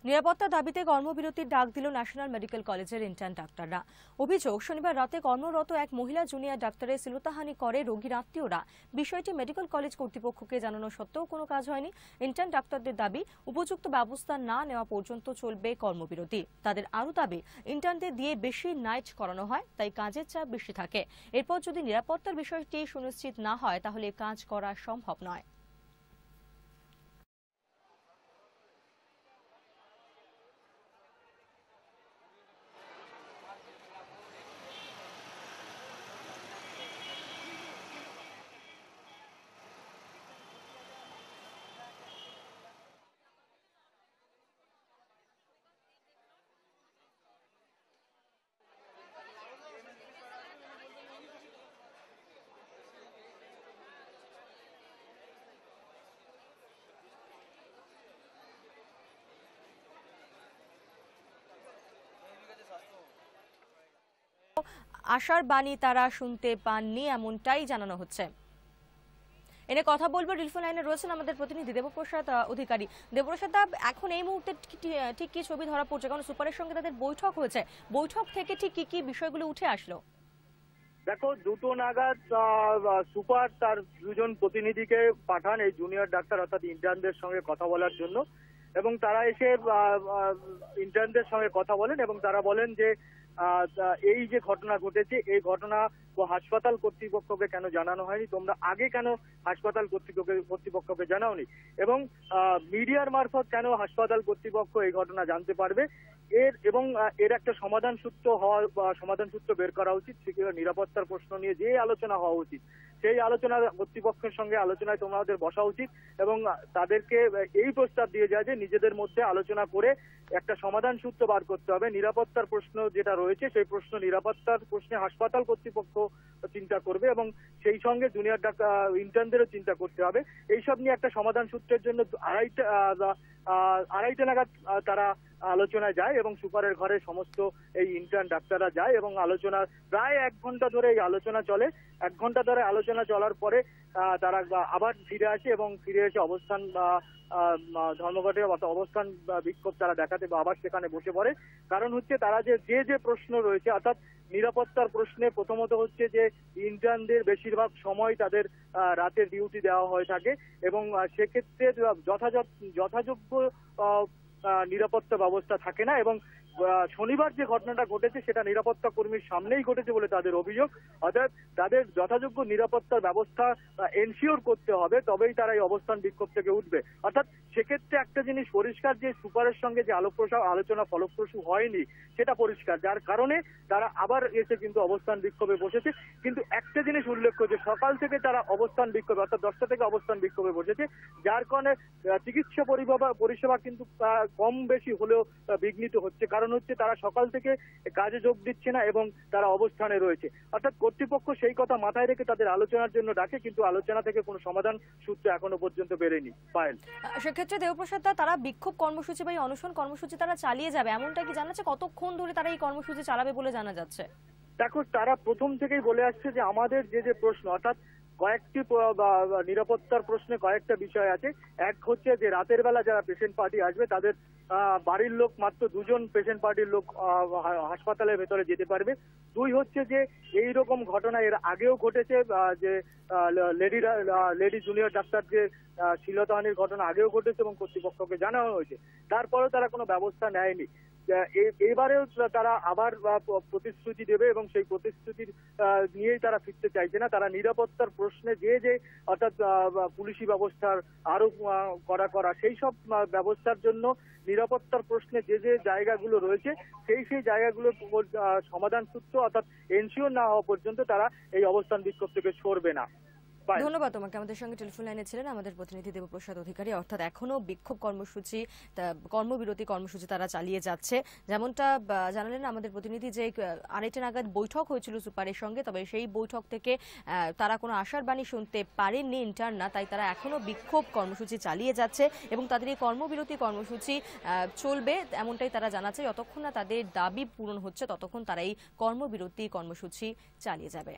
নিরাপত্তার দাবিতে কর্মবিরতির ডাক দিল ন্যাশনাল মেডিকেল কলেজের ইন্টার্ন ডাক্তাররা। অভিযোগ, শনিবার রাতে কর্মরত এক মহিলা জুনিয়র ডাক্তারের শ্লীলতাহানি করে রোগীর আত্মীয়রা। বিষয়টি মেডিকেল কলেজ কর্তৃপক্ষকে জানানো সত্ত্বেও কোনো কাজ হয়নি। ইন্টার্ন ডাক্তারদের দাবি, উপযুক্ত ব্যবস্থা না নেওয়া পর্যন্ত চলবে কর্মবিরতি। তাদের আরও দাবি, ইন্টার্নদের দিয়ে বেশি নাইট করানো হয়, তাই কাজের চাপ বেশি থাকে। এরপর যদি নিরাপত্তার বিষয়টি সুনিশ্চিত না হয় তাহলে কাজ করা সম্ভব নয়। আশার বাণী তারা শুনতে পাননি, এমনটাই জানানো হচ্ছে। এনে কথা বলবো, টেলিফোন লাইনে রয়েছেন আমাদের প্রতিনিধি দেবপ্রসাদ অধিকারী। দেবপ্রসাদ, এখন এই মুহূর্তে ঠিক কি ছবি ধরা পড়ছে? কারণ সুপারের সঙ্গে তাদের বৈঠক হয়েছে, বৈঠক থেকে ঠিক কি কি বিষয়গুলো উঠে আসলো? দেখো, 2টো নাগাদ সুপার তার দুজন প্রতিনিধিকে পাঠান এই জুনিয়র ডাক্তার অর্থাৎ ইন্টার্নদের সঙ্গে কথা বলার জন্য, এবং তারা এসে ইন্টার্নদের সঙ্গে কথা বলেন এবং তারা বলেন যে এই যে ঘটনা ঘটেছে এই ঘটনা হাসপাতাল কর্তৃপক্ষকে কেন জানানো হয়নি, তোমরা আগে কেন হাসপাতাল কর্তৃপক্ষকে জানাওনি, এবং মিডিয়ার মারফত কেন হাসপাতাল কর্তৃপক্ষ এই ঘটনা জানতে পারবে, এর একটা সমাধান সূত্র বের করা উচিত। নিরাপত্তার প্রশ্ন নিয়ে যে আলোচনা হওয়া উচিত সেই আলোচনা কর্তৃপক্ষের সঙ্গে আলোচনায় তোমাদের বসা উচিত এবং তাদেরকে এই প্রস্তাব দিয়ে যায় যে নিজেদের মধ্যে আলোচনা করে একটা সমাধান সূত্র বার করতে হবে। নিরাপত্তার প্রশ্ন যেটা রয়েছে সেই নিরাপত্তার প্রশ্নে হাসপাতাল কর্তৃপক্ষ চিন্তা করবে এবং সেই সঙ্গে জুনিয়র ডাক্তার ইন্টার্নদেরও চিন্তা করতে হবে। এইসব নিয়ে একটা সমাধান সূত্রের জন্য আড়াইটা নাগাদ তারা আলোচনায় যায় এবং সুপারের ঘরে সমস্ত এই ইন্টার্ন ডাক্তাররা যায় এবং আলোচনা প্রায় 1 ঘন্টা ধরে এই আলোচনা চলে। 1 ঘন্টা ধরে আলোচনা চলার পরে তারা আবার ফিরে আসে এবং ফিরে এসে অবস্থান ধর্মঘটে অবস্থান বিক্ষোভ তারা দেখাতে আবার সেখানে বসে পড়ে। কারণ হচ্ছে তারা যে প্রশ্ন রয়েছে, অর্থাৎ নিরাপত্তার প্রশ্নে প্রথমত হচ্ছে যে ইন্টার্নদের বেশিরভাগ সময় তাদের রাতের ডিউটি দেওয়া হয়ে থাকে এবং সেক্ষেত্রে যথাযোগ্য নিরাপত্তা ব্যবস্থা থাকে না এবং শনিবার যে ঘটনাটা ঘটেছে সেটা নিরাপত্তা কর্মীর সামনেই ঘটেছে বলে তাদের অভিযোগ। অর্থাৎ তাদের যথাযোগ্য নিরাপত্তার ব্যবস্থা এনশিওর করতে হবে, তবেই তারা এই অবস্থান বিক্ষোভ থেকে উঠবে। অর্থাৎ সেক্ষেত্রে একটা জিনিস পরিষ্কার যে সুপারের সঙ্গে যে আলোচনা ফলপ্রসূ হয়নি সেটা পরিষ্কার, যার কারণে তারা আবার এসে কিন্তু অবস্থান বিক্ষোভে বসেছে। কিন্তু একটা জিনিস উল্লেখ্য যে সকাল থেকে তারা অবস্থান বিক্ষোভে অর্থাৎ 10টা থেকে অবস্থান বিক্ষোভে বসেছে, যার কারণে চিকিৎসা পরিষেবা কিন্তু কম বেশি হলেও বিঘ্নিত হচ্ছে। কারণ হচ্ছে তারা সকাল থেকে কাজে যোগ দিচ্ছে না এবং তারা অবস্থানে রয়েছে। অর্থাৎ কর্তৃপক্ষ সেই কথা মাথায় রেখে তাদের আলোচনার জন্য ডাকে, কিন্তু আলোচনা থেকে কোনো সমাধান সূত্র এখনো পর্যন্ত বেরোয়নি। পায়েল, সেক্ষেত্রে দেবপ্রসাদ, তারা বিক্ষোভ কর্মসূচি বা অনশন কর্মসূচি তারা চালিয়ে যাবে এমনটা কি জানা যাচ্ছে? কতক্ষণ ধরে তারা এই কর্মসূচি চালাবে বলে জানা যাচ্ছে? দেখো, তারা প্রথম থেকেই বলে আসছে যে আমাদের যে প্রশ্ন, অর্থাৎ কয়েকটি নিরাপত্তার প্রশ্নে কয়েকটা বিষয় আছে। এক হচ্ছে যে রাতের বেলা যারা পেশেন্ট পার্টি আসবে তাদের বাড়ির লোক মাত্র 2 জন পেশেন্ট পার্টির লোক হাসপাতালের ভেতরে যেতে পারবে। 2 হচ্ছে যে এইরকম ঘটনা এর আগেও ঘটেছে, যে লেডি জুনিয়র ডাক্তার যে শ্লীলতাহানির ঘটনা আগেও ঘটেছে এবং কর্তৃপক্ষকে জানানো হয়েছে, তারপরেও তারা কোনো ব্যবস্থা নেয়নি। এবারেও তারা আবার প্রতিশ্রুতি দেবে এবং সেই প্রতিশ্রুতির নিয়েই তারা ফিরতে চাইছে না। তারা নিরাপত্তার প্রশ্নে যে অর্থাৎ পুলিশি ব্যবস্থার আরো করা সেই সব ব্যবস্থার জন্য নিরাপত্তার প্রশ্নে যে জায়গাগুলো রয়েছে সেই জায়গাগুলোর সমাধান সূত্র অর্থাৎ এনশিওর না হওয়া পর্যন্ত তারা এই অবস্থান বিক্ষোভ থেকে সরবে না। ধন্যবাদ তোমাকে। আমাদের সঙ্গে টেলিফোন লাইনে ছিলেন আমাদের প্রতিনিধি দেবপ্রসাদ অধিকারী। অর্থাৎ এখনো বিক্ষোভ কর্মসূচি, কর্মবিরতি কর্মসূচি তারা চালিয়ে যাচ্ছে। যেমনটা জানালেন আমাদের প্রতিনিধি যে 2:30 নাগাদ বৈঠক হয়েছিল সুপারের সঙ্গে, তবে সেই বৈঠক থেকে তারা কোনো আশার বাণী শুনতে পারেননি ইন্টার্নরা, তাই তারা এখনো বিক্ষোভ কর্মসূচি চালিয়ে যাচ্ছে এবং তাদের এই কর্মবিরতি কর্মসূচি চলবে এমনটাই তারা জানাচ্ছে। যতক্ষণ না তাদের দাবি পূরণ হচ্ছে ততক্ষণ তারা এই কর্মবিরতি কর্মসূচি চালিয়ে যাবে।